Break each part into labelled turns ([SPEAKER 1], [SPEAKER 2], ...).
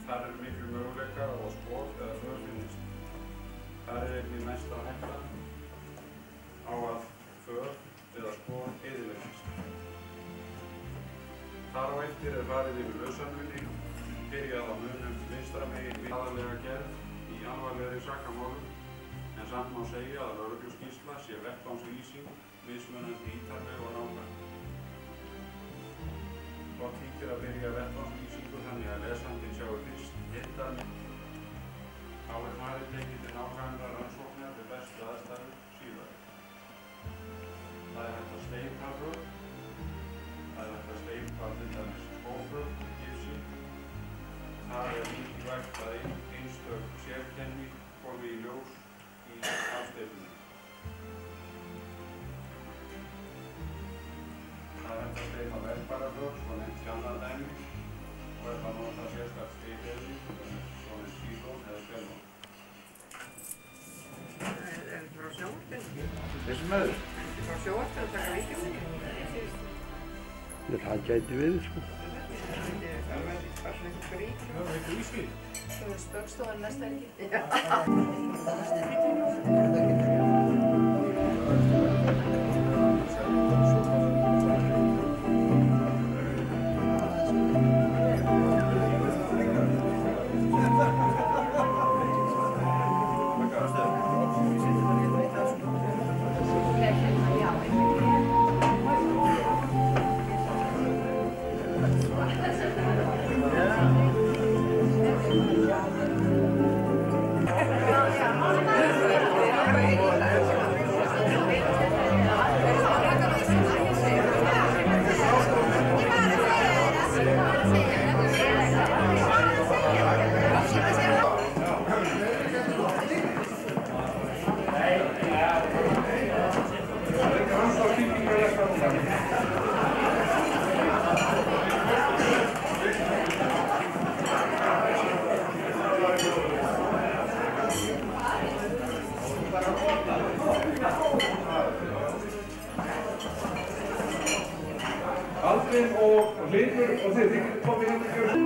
[SPEAKER 1] Þar eru miklu möguleikar og skot eða för finnist. Þar einnig mesta hætta á að för eða skot eyðileggist. Þar á eftir farið yfir lausamuni, byrjað á munum vinstra megin við aðallega gerð í alvarlegri sakamálum, en samt má segja að lögregluskýrsla sé vettvangslýsing, mismunandi ítarleg og nákvæm. Gott þykir að byrja vettvangslýsingu þannig að lesandinn sjáu fyrst heildarmynd. Þá farið tekið til nákvæmra rannsóknar við bestu aðstæður síðar. Það hægt að steypa rögg, það hægt að steypa til dæmis skófrögg, gifsi. Það mikilvægt að einstök sérkenni komi í ljós í afsteypunum. Það hægt að steypa verkbararrögg, svo nefnt annað dæmi, og að nota sérstakt steypefni, svo nefnt sílón eða spjálón.
[SPEAKER 2] Er þetta frá sjónvarpinu?
[SPEAKER 1] Þessum öður?
[SPEAKER 2] Er þetta frá sjónvarpinu að taka vídeó?
[SPEAKER 3] Það gæti verið, sko.
[SPEAKER 2] Það verður bara svona eitthvað grík.
[SPEAKER 1] Það er eitthvað ískil.
[SPEAKER 4] Svo er spöggstofan næsta helgi.
[SPEAKER 1] Aldrin og Hlynur og þið komið hérna í kjörn.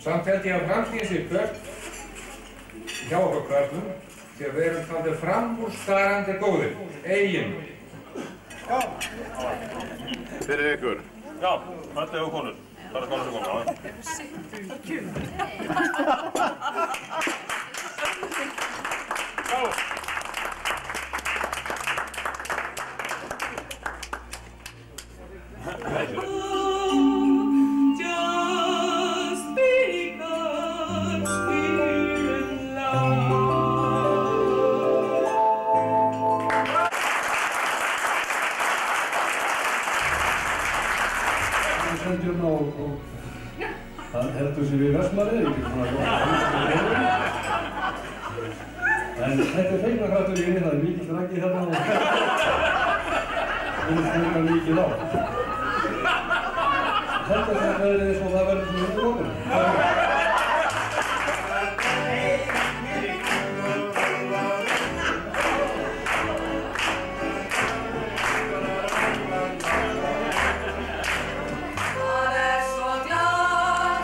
[SPEAKER 1] Samt held ég að framtíðin sé björt hjá okkur körlum því að við erum taldir framúrskarandi góðir, eigin.
[SPEAKER 5] Já. Fyrir ykkur.
[SPEAKER 6] Já, öllu og konur. Það er konur sem koma. Já.
[SPEAKER 7] Hann heldur sér við Vestmannaeyjar, ekki svona en þetta er feignakraftur í inni, það er mikið strakki hérna og hún stundar mikið á. Þetta er verið eins og það verður svona undir okkur.
[SPEAKER 4] Það er svo glatt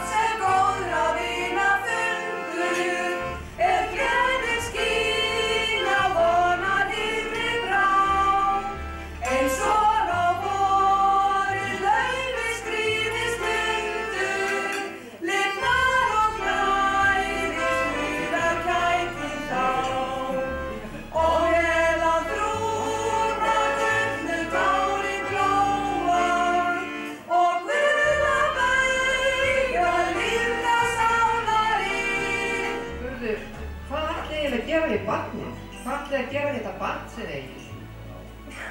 [SPEAKER 2] dansið eigið.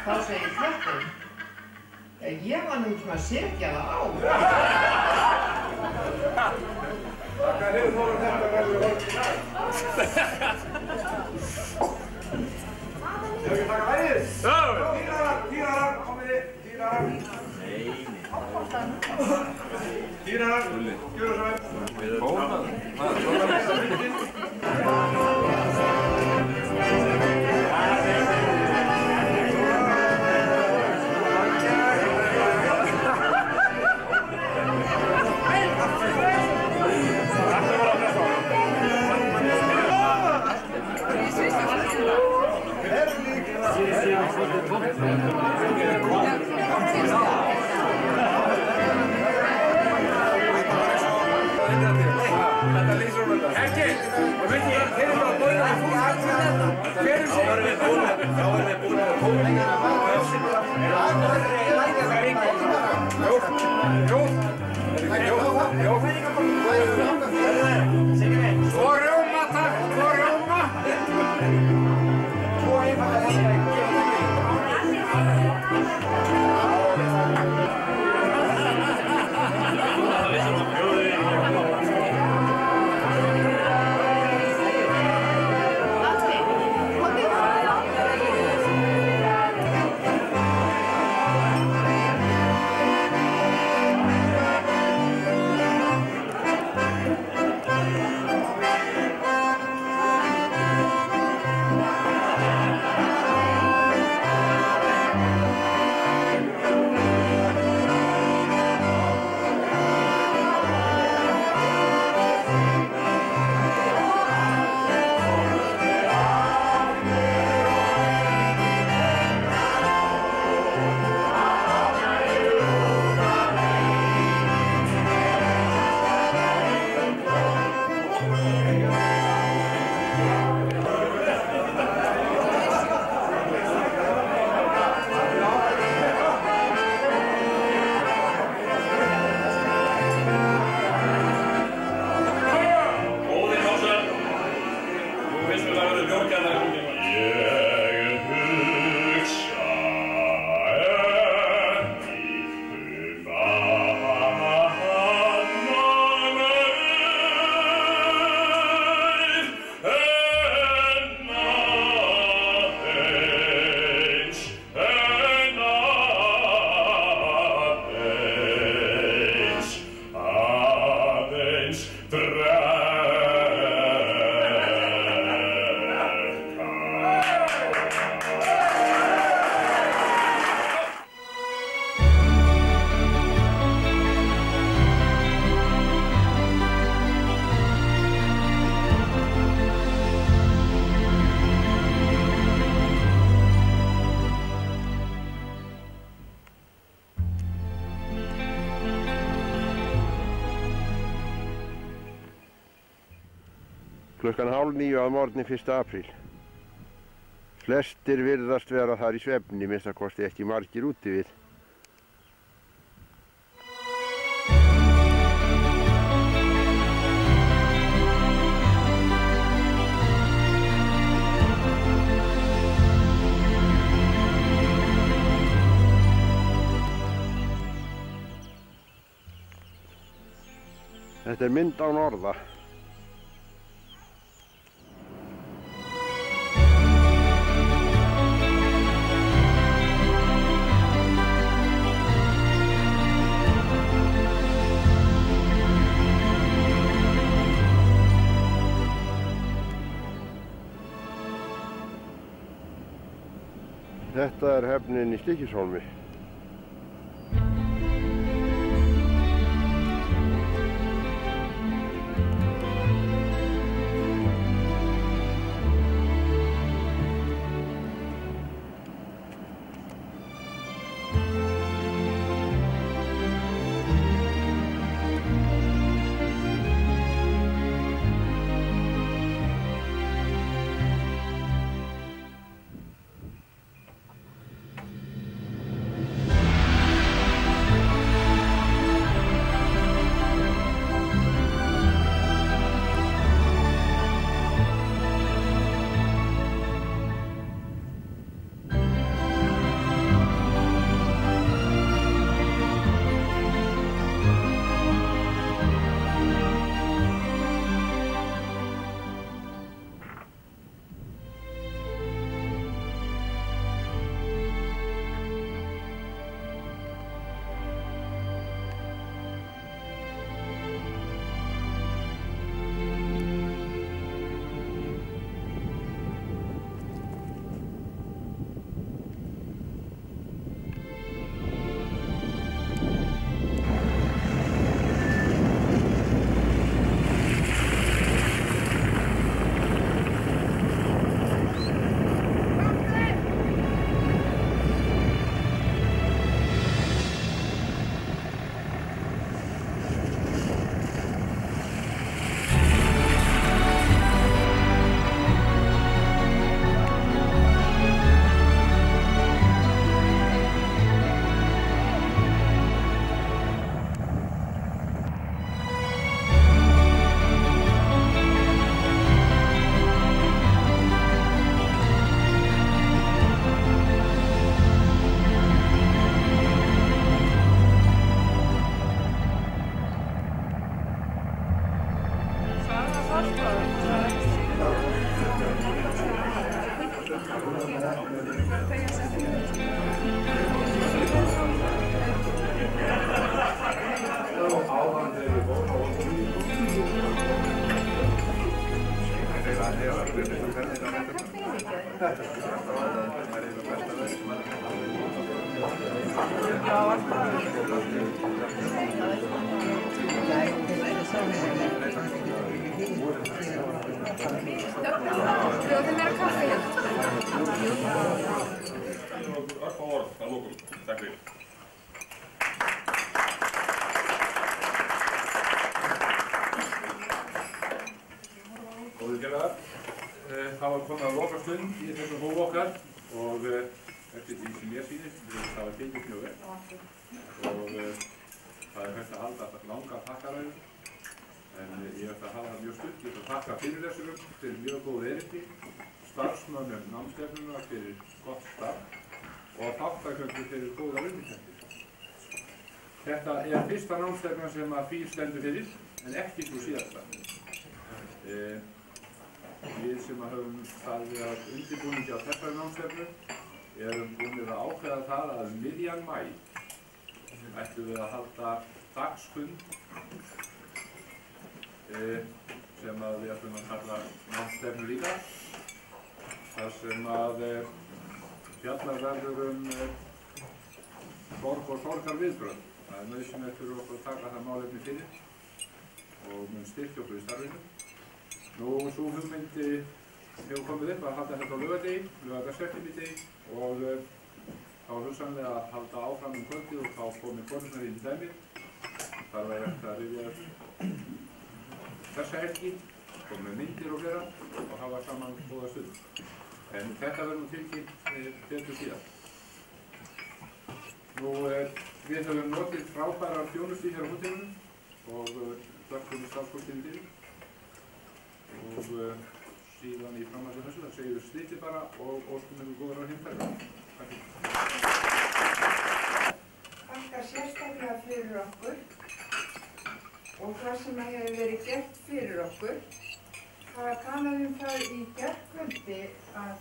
[SPEAKER 2] Þá segir Þorsteinn, ég var nú að setja það á.
[SPEAKER 5] Hvað hefur þú þetta verður hólk í dag? Hefur ekki taka lægið? Já! Týrarar, komiði, týrarar. Nei. Týrarar, gjöru svo vel. Góðan. Klukkan 8:30 að morgni 1. apríl. Flestir virðast vera þar í svefni, minnst að kosti ekki margir úti við. Þetta er mynd án orða. Þetta er höfnin í Stykkishólmi.
[SPEAKER 4] Bjóðum mér að kaffi hérna.
[SPEAKER 6] Örfá orð að lokum. Takk fyrir.
[SPEAKER 1] Góðir félagar, það var komið að loka stund í þessum hóf okkar og eftir því sem ég sýnist, það var gengið mjög vel og það er hægt að halda langa þakkaræðu en ég ætla að hafa það mjög stutt. Ég ætla að þakka fyrirlesurum fyrir mjög góð erindi, starfsmönnum námsstefnunnar fyrir gott starf og þátttakendur fyrir góðar undirtektir. Þetta er fyrsta námsstefnan sem að FÍR stendur fyrir en ekki sú síðasta. Við sem höfum staðið að undirbúningi á þessari námsstefnu erum búinir að ákveða það að miðjan maí ættum við að halda dagsfund sem að við ætlum að kalla námsstefnu líka, þar sem að fjallar verður sorg og sorgarviðbrögð. Það er nauðsynlegt fyrir okkur að taka það málefni fyrir og mun styrkja okkur í starfinu. Nú, svo hugmyndi hefur komið upp að halda þetta á laugardegi, laugardagseftirmiðdegi og þá hugsanlega að halda áfram kvöldið og þá komið konurnar inn í dæmið. Þar væri eftir að rifja þessa helgi, komið myndir og fleira og hafa saman góða stund. En þetta verður nú tilkynnt betur síðan. Nú, við höfum notið frábærar þjónustu hér á hótelinu og þökkum í starfsfólkinu fyrir. Og síðan í framhaldi þessu það segjum við slitið bara og óskum við góðar á heimferðar. Takk fyrir.
[SPEAKER 2] Þakka sérstaklega fyrir okkur og það sem hefur verið gert fyrir okkur. Það talaðum það í gærkvöldi að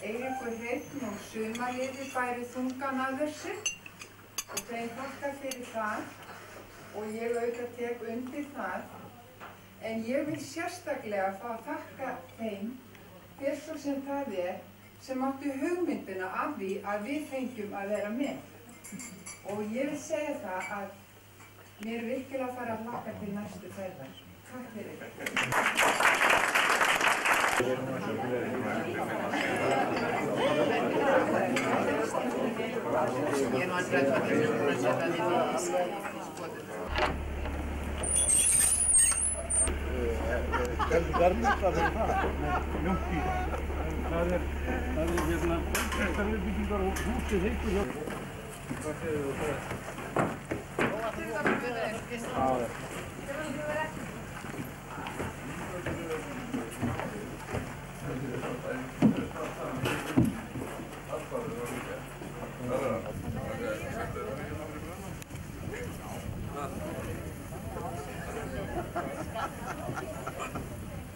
[SPEAKER 2] Eiríkur Hreinn og sumarliði bæri þungan að þessu og þeim þakka fyrir það og ég auðvitað tek undir það. En ég vil sérstaklega fá að þakka þeim, hver svo sem það er, sem áttu hugmyndina af því að við fengjum að vera með. Og ég vil segja það að mér er virkilega að fara að hlakka til næstu ferðar. Takk fyrir. Ég nú að ræða það til að setja þið í skoðun.
[SPEAKER 5] Verðmynda fyrir það, með mjölkbíl. Það er hérna umhverfisbyggingar og húsið heitur hjá. Hvað segir þú það?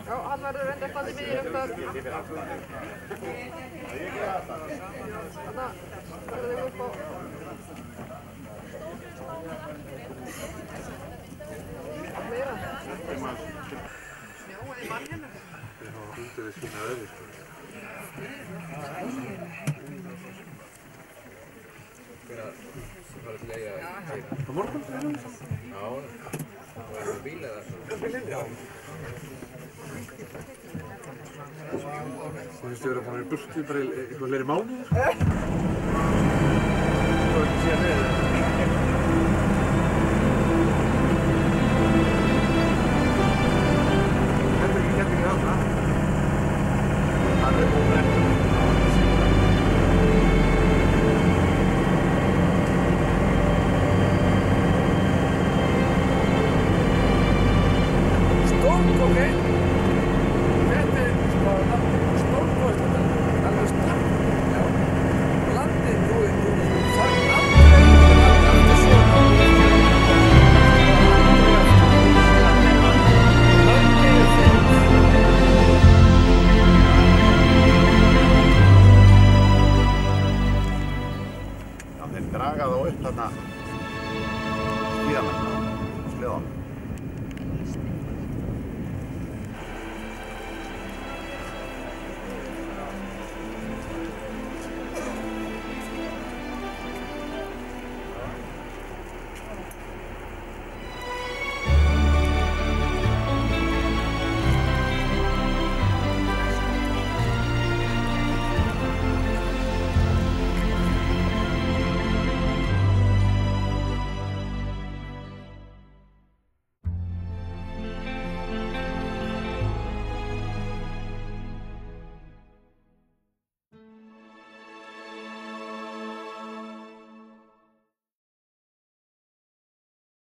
[SPEAKER 4] Já, hann verður enda eitthvað í miðjum eftir. Þannig verður þig upp á. Meira. Snjóaði mann hérna.
[SPEAKER 1] Við hafa hundið við sína öðru, sko.
[SPEAKER 3] Hvernig var þetta leiða?
[SPEAKER 1] Á morgun?
[SPEAKER 3] Já, var það bíl eða?
[SPEAKER 1] Bílinn, já. Þú finnst þið vera búin í burtu bara í eitthvað fleiri mánuðir? Þú hefði ekki séð með það? Þetta er ekki þarna. Það er búin eftir.
[SPEAKER 8] Draga þá upp þarna skíðamennina, sleðan.